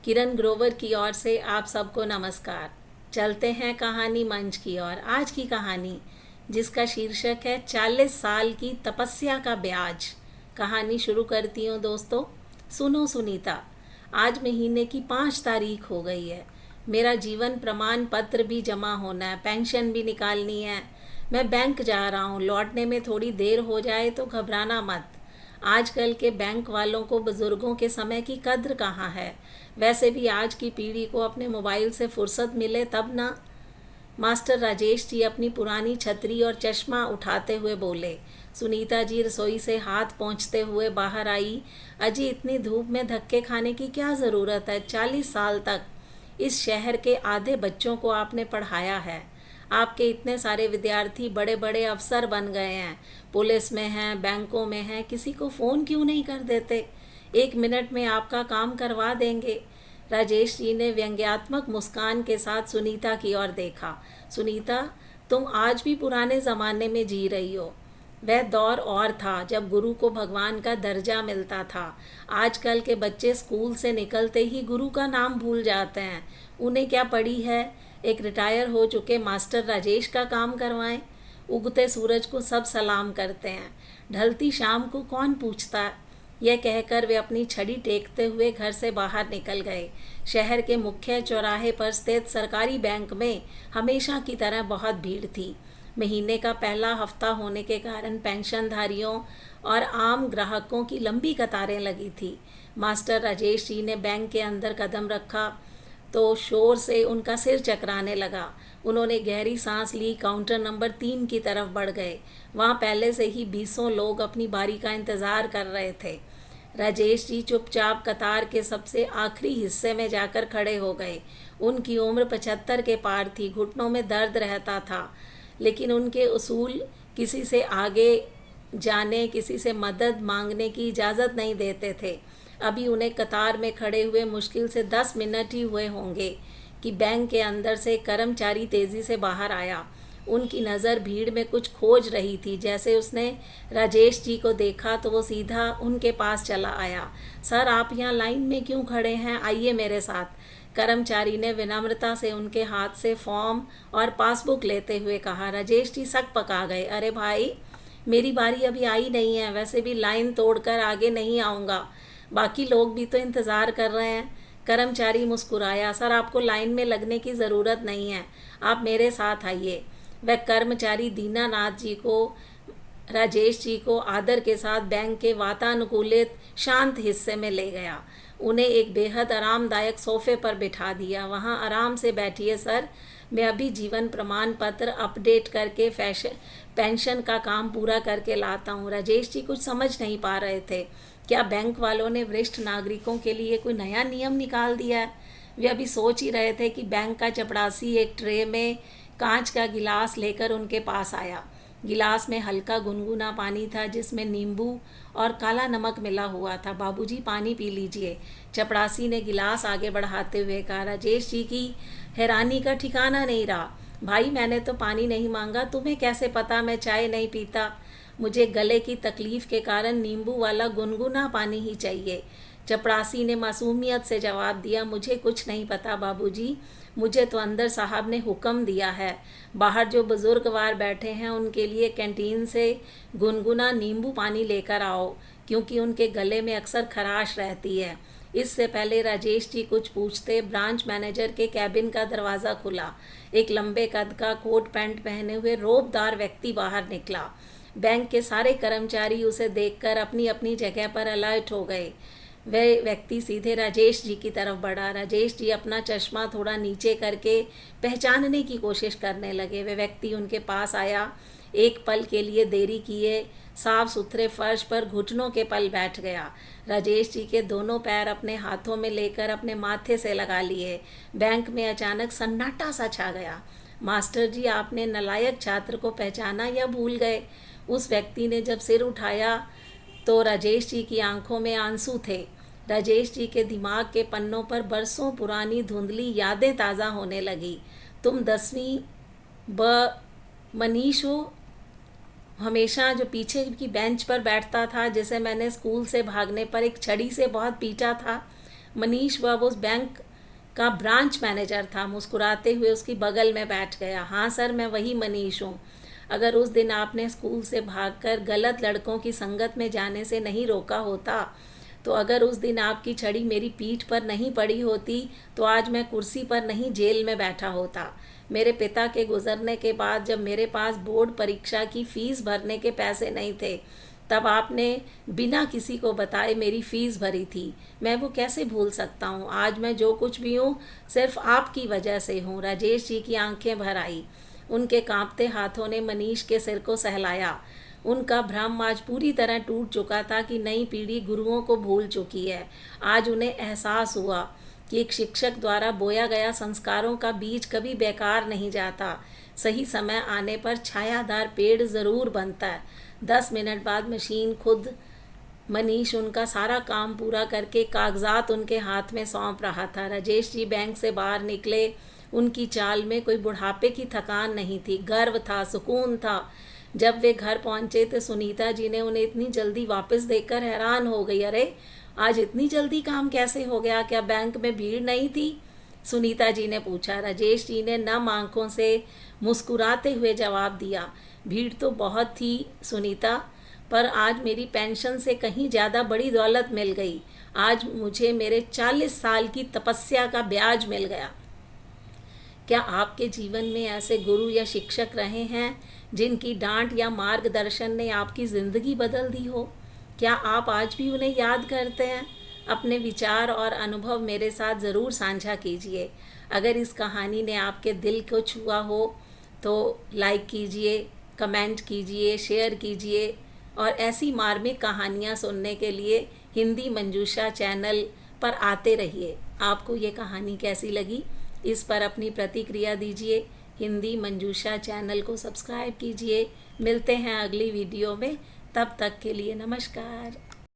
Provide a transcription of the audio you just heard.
किरण ग्रोवर की ओर से आप सबको नमस्कार। चलते हैं कहानी मंच की ओर। आज की कहानी जिसका शीर्षक है 40 साल की तपस्या का ब्याज। कहानी शुरू करती हूँ दोस्तों। सुनो सुनीता, आज महीने की 5 तारीख हो गई है। मेरा जीवन प्रमाण पत्र भी जमा होना है, पेंशन भी निकालनी है। मैं बैंक जा रहा हूँ, लौटने में थोड़ी देर हो जाए तो घबराना मत। आजकल के बैंक वालों को बुजुर्गों के समय की कद्र कहाँ है। वैसे भी आज की पीढ़ी को अपने मोबाइल से फुर्सत मिले तब ना। मास्टर राजेश जी अपनी पुरानी छतरी और चश्मा उठाते हुए बोले। सुनीता जी रसोई से हाथ पोंछते हुए बाहर आई। अजी, इतनी धूप में धक्के खाने की क्या ज़रूरत है। 40 साल तक इस शहर के आधे बच्चों को आपने पढ़ाया है। आपके इतने सारे विद्यार्थी बड़े बड़े अफसर बन गए हैं, पुलिस में हैं, बैंकों में हैं। किसी को फ़ोन क्यों नहीं कर देते? 1 मिनट में आपका काम करवा देंगे। राजेश जी ने व्यंग्यात्मक मुस्कान के साथ सुनीता की ओर देखा। सुनीता, तुम आज भी पुराने ज़माने में जी रही हो। वह दौर और था जब गुरु को भगवान का दर्जा मिलता था। आजकल के बच्चे स्कूल से निकलते ही गुरु का नाम भूल जाते हैं। उन्हें क्या पड़ी है, एक रिटायर हो चुके मास्टर राजेश का काम करवाएं। उगते सूरज को सब सलाम करते हैं, ढलती शाम को कौन पूछता है। यह कहकर वे अपनी छड़ी टेकते हुए घर से बाहर निकल गए। शहर के मुख्य चौराहे पर स्थित सरकारी बैंक में हमेशा की तरह बहुत भीड़ थी। महीने का पहला हफ्ता होने के कारण पेंशनधारियों और आम ग्राहकों की लंबी कतारें लगी थी। मास्टर राजेश जी ने बैंक के अंदर कदम रखा तो शोर से उनका सिर चकराने लगा। उन्होंने गहरी सांस ली, काउंटर नंबर 3 की तरफ बढ़ गए। वहाँ पहले से ही 20 लोग अपनी बारी का इंतज़ार कर रहे थे। राजेश जी चुपचाप कतार के सबसे आखिरी हिस्से में जाकर खड़े हो गए। उनकी उम्र 75 के पार थी, घुटनों में दर्द रहता था, लेकिन उनके उसूल किसी से आगे जाने, किसी से मदद मांगने की इजाज़त नहीं देते थे। अभी उन्हें कतार में खड़े हुए मुश्किल से 10 मिनट ही हुए होंगे कि बैंक के अंदर से एक कर्मचारी तेज़ी से बाहर आया। उनकी नज़र भीड़ में कुछ खोज रही थी। जैसे उसने राजेश जी को देखा तो वो सीधा उनके पास चला आया। सर, आप यहाँ लाइन में क्यों खड़े हैं? आइए मेरे साथ। कर्मचारी ने विनम्रता से उनके हाथ से फॉर्म और पासबुक लेते हुए कहा। राजेश जी सक पका गए। अरे भाई, मेरी बारी अभी आई नहीं है। वैसे भी लाइन तोड़कर आगे नहीं आऊँगा, बाकी लोग भी तो इंतज़ार कर रहे हैं। कर्मचारी मुस्कुराया। सर, आपको लाइन में लगने की ज़रूरत नहीं है, आप मेरे साथ आइए। वह कर्मचारी दीनानाथ जी को, राजेश जी को आदर के साथ बैंक के वातानुकूलित शांत हिस्से में ले गया। उन्हें एक बेहद आरामदायक सोफे पर बिठा दिया। वहाँ आराम से बैठिए सर, मैं अभी जीवन प्रमाण पत्र अपडेट करके पेंशन का काम पूरा करके लाता हूँ। राजेश जी कुछ समझ नहीं पा रहे थे। क्या बैंक वालों ने वरिष्ठ नागरिकों के लिए कोई नया नियम निकाल दिया है? वे अभी सोच ही रहे थे कि बैंक का चपरासी एक ट्रे में कांच का गिलास लेकर उनके पास आया। गिलास में हल्का गुनगुना पानी था जिसमें नींबू और काला नमक मिला हुआ था। बाबूजी, पानी पी लीजिए। चपरासी ने गिलास आगे बढ़ाते हुए कहा। राजेश जी की हैरानी का ठिकाना नहीं रहा। भाई, मैंने तो पानी नहीं मांगा, तुम्हें कैसे पता मैं चाय नहीं पीता? मुझे गले की तकलीफ़ के कारण नींबू वाला गुनगुना पानी ही चाहिए। चपरासी ने मासूमियत से जवाब दिया। मुझे कुछ नहीं पता बाबूजी, मुझे तो अंदर साहब ने हुक्म दिया है। बाहर जो बुजुर्गवार बैठे हैं उनके लिए कैंटीन से गुनगुना नींबू पानी लेकर आओ, क्योंकि उनके गले में अक्सर खराश रहती है। इससे पहले राजेश जी कुछ पूछते, ब्रांच मैनेजर के कैबिन का दरवाज़ा खुला। एक लंबे कद का कोट पैंट पहने हुए रौबदार व्यक्ति बाहर निकला। बैंक के सारे कर्मचारी उसे देखकर अपनी अपनी जगह पर अलर्ट हो गए। वह व्यक्ति सीधे राजेश जी की तरफ बढ़ा। राजेश जी अपना चश्मा थोड़ा नीचे करके पहचानने की कोशिश करने लगे। वह व्यक्ति उनके पास आया, एक पल के लिए देरी किए साफ सुथरे फर्श पर घुटनों के पल बैठ गया। राजेश जी के दोनों पैर अपने हाथों में लेकर अपने माथे से लगा लिए। बैंक में अचानक सन्नाटा सा छा गया। मास्टर जी, आपने नालायक छात्र को पहचाना या भूल गए? उस व्यक्ति ने जब सिर उठाया तो राजेश जी की आंखों में आंसू थे। राजेश जी के दिमाग के पन्नों पर बरसों पुरानी धुंधली यादें ताज़ा होने लगी। तुम 10वीं ब मनीष हो, हमेशा जो पीछे की बेंच पर बैठता था, जिसे मैंने स्कूल से भागने पर एक छड़ी से बहुत पीटा था। मनीष वह उस बैंक का ब्रांच मैनेजर था। मुस्कुराते हुए उसकी बगल में बैठ गया। हाँ सर, मैं वही मनीष हूँ। अगर उस दिन आपने स्कूल से भागकर गलत लड़कों की संगत में जाने से नहीं रोका होता, तो अगर उस दिन आपकी छड़ी मेरी पीठ पर नहीं पड़ी होती, तो आज मैं कुर्सी पर नहीं जेल में बैठा होता। मेरे पिता के गुजरने के बाद जब मेरे पास बोर्ड परीक्षा की फ़ीस भरने के पैसे नहीं थे, तब आपने बिना किसी को बताए मेरी फ़ीस भरी थी। मैं वो कैसे भूल सकता हूँ। आज मैं जो कुछ भी हूँ सिर्फ आपकी वजह से हूँ। राजेश जी की आंखें भर आई। उनके कांपते हाथों ने मनीष के सिर को सहलाया। उनका भ्रम आज पूरी तरह टूट चुका था कि नई पीढ़ी गुरुओं को भूल चुकी है। आज उन्हें एहसास हुआ कि एक शिक्षक द्वारा बोया गया संस्कारों का बीज कभी बेकार नहीं जाता। सही समय आने पर छायादार पेड़ ज़रूर बनता है। 10 मिनट बाद मशीन खुद मनीष उनका सारा काम पूरा करके कागजात उनके हाथ में सौंप रहा था। राजेश जी बैंक से बाहर निकले। उनकी चाल में कोई बुढ़ापे की थकान नहीं थी, गर्व था, सुकून था। जब वे घर पहुंचे तो सुनीता जी ने उन्हें इतनी जल्दी वापस देखकर हैरान हो गई। अरे, आज इतनी जल्दी काम कैसे हो गया? क्या बैंक में भीड़ नहीं थी? सुनीता जी ने पूछा। राजेश जी ने नम आंखों से मुस्कुराते हुए जवाब दिया, भीड़ तो बहुत थी सुनीता, पर आज मेरी पेंशन से कहीं ज़्यादा बड़ी दौलत मिल गई। आज मुझे मेरे 40 साल की तपस्या का ब्याज मिल गया। क्या आपके जीवन में ऐसे गुरु या शिक्षक रहे हैं जिनकी डांट या मार्गदर्शन ने आपकी ज़िंदगी बदल दी हो? क्या आप आज भी उन्हें याद करते हैं? अपने विचार और अनुभव मेरे साथ ज़रूर साझा कीजिए। अगर इस कहानी ने आपके दिल को छुआ हो तो लाइक कीजिए, कमेंट कीजिए, शेयर कीजिए और ऐसी मार्मिक कहानियाँ सुनने के लिए हिंदी मंजूषा चैनल पर आते रहिए। आपको ये कहानी कैसी लगी, इस पर अपनी प्रतिक्रिया दीजिए। हिंदी मंजूषा चैनल को सब्सक्राइब कीजिए। मिलते हैं अगली वीडियो में। तब तक के लिए नमस्कार।